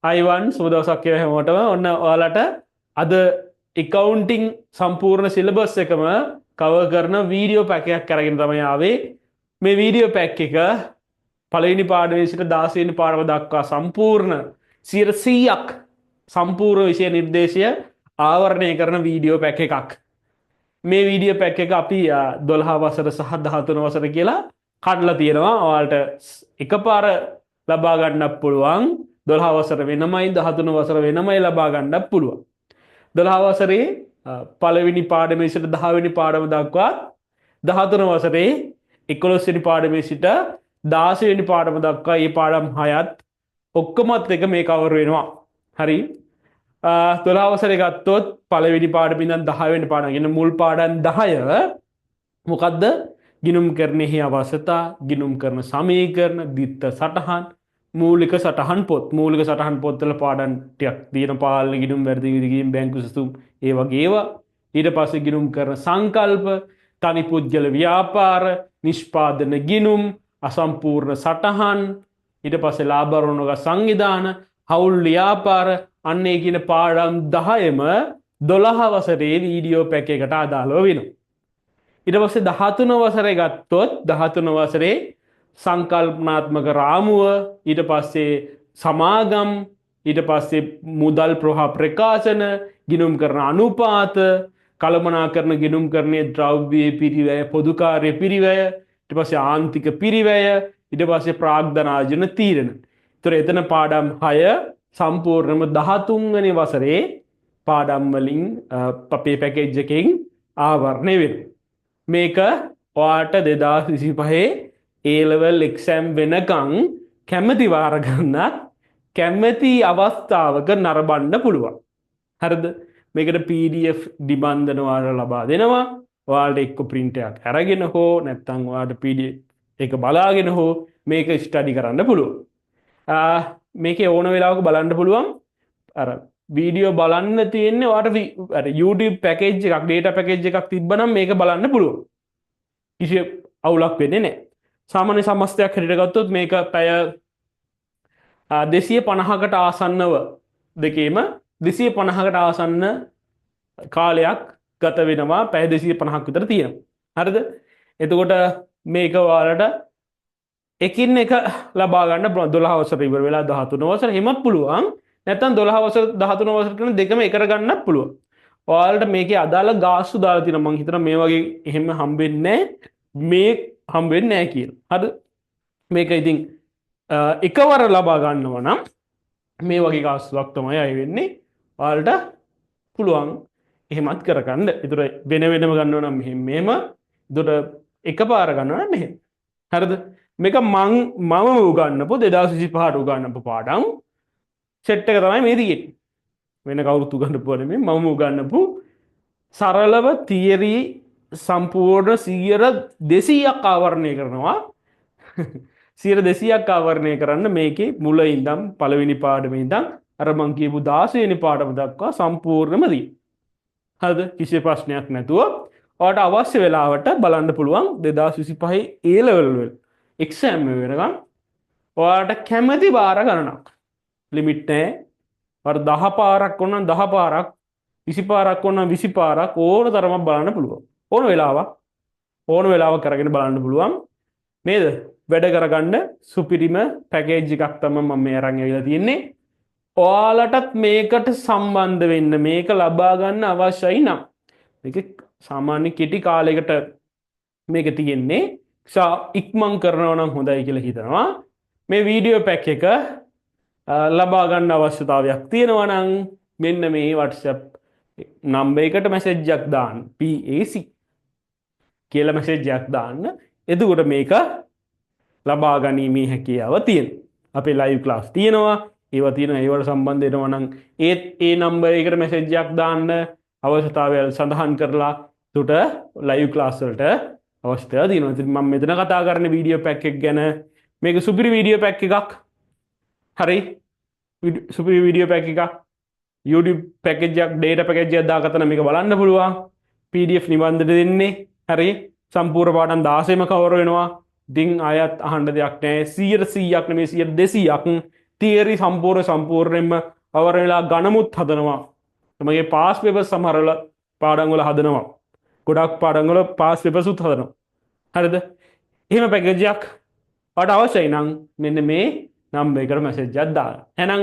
Ivan සුබ දවසක් කියලා හැමෝටම. ඔන්න ඔයාලට අද accounting සම්පූර්ණ සිලබස් එකම කවර් කරන වීඩියෝ පැක් එකක් අරගෙන තමයි ආවේ. මේ වීඩියෝ පැක් එක පළවෙනි පාඩමේ සිට 16 වෙනි පාඩම දක්වා සම්පූර්ණ 100ක් සම්පූර්ණ විෂය නිර්දේශය ආවරණය කරන වීඩියෝ පැක් එකක්. මේ වීඩියෝ පැක් එක අපි 12 වසර සහ 13 වසර කියලා කඩලා තියෙනවා. ඔයාලට එකපාර ලබා ගන්නත් පුළුවන්. 12 වසර වෙනමයි 13 වසර වෙනමයි ලබා ගන්නත් පුළුවන්. 12 වසරේ පළවෙනි පාඩමේ සිට 10 වෙනි පාඩම දක්වා 13 වසරේ 11 වෙනි පාඩමේ සිට 16 වෙනි පාඩම දක්වා මේ පාඩම් 6ත් ඔක්කොමත් එක මේ කවර් වෙනවා. හරි. 12 වසරේ ගත්තොත් පළවෙනි පාඩමේ ඉඳන් 10 වෙනි පාඩම කියන මුල් පාඩම් 10 මොකද්ද? ගිණුම් කරණෙහි අවශ්‍යතා, ගිණුම් කරන සමීකරණ, දිත්ත සටහන්, මූලික සටහන් පොත්. මූලික සටහන් පොත්වල පාඩම් ටිකක් තියෙන පාලන ගිණුම් වැඩි විදිහකින් බැංකු සුසුම් ඒ වගේ ඒවා. ඊට පස්සේ ගිණුම් කරන සංකල්ප, තනි පුද්ගල ව්‍යාපාර, නිෂ්පාදන ගිණුම්, අසම්පූර්ණ සටහන්, ඊට පස්සේ ලාභ අරමුණක සංවිධාන, හවුල් ව්‍යාපාර, අන්න ඒ කියන පාඩම් 10ම 12 වසරේ වීඩියෝ පැක් එකට අදාළව වෙනවා. ඊට පස්සේ 13 වසරේ ගත්තොත් 13 වසරේ සංකල්පනාත්මක රාමුව, ඊට පස්සේ සමාගම්, ඊට පස්සේ මුදල් ප්‍රවාහ ප්‍රකාශන, ගිණුම් කරන අනුපාත, කළමනාකරන ගිණුම් කරන්නේ ද්‍රව්‍ය පිරිවැය, පොදු කාර්ය පිරිවැය, ඊට පස්සේ ආන්තික පිරිවැය, ඊට පස්සේ ප්‍රාග්ධනාර්ජන තීරණ. ඒතර එතන පාඩම් 6 සම්පූර්ණම 13 වෙනි වසරේ පාඩම් වලින් අපේ පැකේජ් එකෙන් ආවරණය වෙනවා. මේක ඔයාට 2025 A level exam වෙනකන් කැමැති වාර ගන්නත් කැමැති අවස්ථාවක නරඹන්න පුළුවන්. හරිද? මේකට PDF නිබන්ධන ඔයාලට ලබා දෙනවා. ඔයාලට එක්ක print එකක් අරගෙන හෝ නැත්නම් ඔයාලට PDF එක බලාගෙන හෝ මේක ස්ටඩි කරන්න පුළුවන්. මේකේ ඕන වෙලාවක බලන්න පුළුවන්. අර වීඩියෝ බලන්න තියෙන්නේ ඔයාලට අර YouTube පැකේජ් එකක්, data පැකේජ් එකක් තිබ්බනම් මේක බලන්න පුළුවන්. කිසි අවුලක් වෙන්නේ නැහැ. සාමාන්‍ය සමස්තයක් හැටියට ගත්තොත් මේක පැය 250කට ආසන්නව දෙකේම 250කට ආසන්න කාලයක් ගත වෙනවා. පැය 250ක් විතර තියෙනවා. හරිද? එතකොට මේක ඔයාලට එකින් එක ලබා ගන්න 12 වසර ඉවර වෙලා 13 වසර හිමත් පුළුවන්. නැත්නම් 12 වසර 13 වසර කියන දෙකම එක කරගන්නත් පුළුවන්. ඔයාලට මේකේ අදාළ ගාස්තු දාලා තියෙනවා. මම හිතනවා මේ වගේ එහෙම හම්බෙන්නේ මේ හම්බෙන්නේ නැහැ කියලා. හරිද? මේක ඉතින් එකවර ලබා ගන්නවා නම් මේ වගේ ගාස්තුවක් තමයි අය වෙන්නේ. ඔයාලට පුළුවන් එහෙමත් කරගන්න. ඒතර වෙන වෙනම ගන්නවා නම් මෙහෙම. ඒතර එකපාර ගන්නවා නම් මෙහෙම. හරිද? මේක මම උගන්නපු 2025ට උගන්නපු පාඩම් සෙට් එක තමයි මේ තියෙන්නේ. වෙන කවුරුත් උගන්නපුව නෙමෙයි, මම උගන්නපු සරලව තියරි සම්පූර්ණ 200ක් ආවරණය කරනවා. 200ක් ආවරණය කරන්න මේකේ මුල ඉඳන් පළවෙනි පාඩමේ ඉඳන් අර මං කියපු 16 වෙනි පාඩම දක්වා සම්පූර්ණම තියෙනවා. හරිද? කිසි ප්‍රශ්නයක් නැතුව ඔයාලට අවශ්‍ය වෙලාවට බලන්න පුළුවන් 2025 A level වල එක්සෑම් වෙනකම් ඔයාලට කැමැති වාර ගණනක්. ලිමිට් නැහැ. වර 10 පාරක් ඕන නම් 10 පාරක්, 20 පාරක් ඕන නම් 20 පාරක් ඕන තරමක් බලන්න පුළුවන්. ඕන වෙලාවක් කරගෙන බලන්න පුළුවන්. නේද? වැඩ කරගන්න සුපිරිම පැකේජ් එකක් තමයි මම මේ අරන් ඇවිල්ලා තියෙන්නේ. ඔයාලටත් මේකට සම්බන්ධ වෙන්න, මේක ලබා ගන්න අවශ්‍යයි නම් මේක සාමාන්‍ය කෙටි කාලයකට මේක තියෙන්නේ. ඉක්මන් කරනවා නම් හොඳයි කියලා හිතනවා. මේ වීඩියෝ පැක් එක ලබා ගන්න අවශ්‍යතාවයක් තියෙනවා නම් මෙන්න මේ WhatsApp නම්බර් එකට මැසේජ් එකක් දාන්න. PAC කියලා මැසේජ් එකක් දාන්න. එතකොට මේක ලබා ගැනීමේ හැකියාව තියෙනවා. අපේ live class තියෙනවා. ඒවට සම්බන්ධ වෙනවා නම් ඒ නම්බර් එකට මැසේජ් එකක් දාන්න. අවශ්‍යතාවය සඳහන් කරලා උට live class වලට අවශ්‍යතාවය තියෙනවා. ඉතින් මම මෙතන කතා කරන වීඩියෝ පැක් එක ගැන මේක සුපිරි වීඩියෝ පැක් එකක්. හරි? සුපිරි වීඩියෝ පැක් එකක්. YouTube පැකේජ් එකක්, data පැකේජ් එකක් දාගත්තා නම් මේක බලන්න පුළුවන්. PDF නිබන්ධන දෙන්නේ. හරි? සම්පූර්ණ පාඩම් 16ම කවර් වෙනවා. ඉතින් ආයත් අහන්න දෙයක් නැහැ. 100%ක් නෙමෙයි 200ක් තියරි සම්පූර්ණයෙන්ම කවර වෙලා ගණමුත් හදනවා. තමගේ පාස් පේපර්ස් සමහරවල පාඩම් වල හදනවා. ගොඩක් පාඩම් වල පාස් පේපර්ස් උත් හදනවා. හරිද? එහෙම පැකේජ් එකක් ඔයාලට අවශ්‍යයි නම් මෙන්න මේ නම්බර් එකට මැසේජ් එකක් දාන්න. එහෙනම්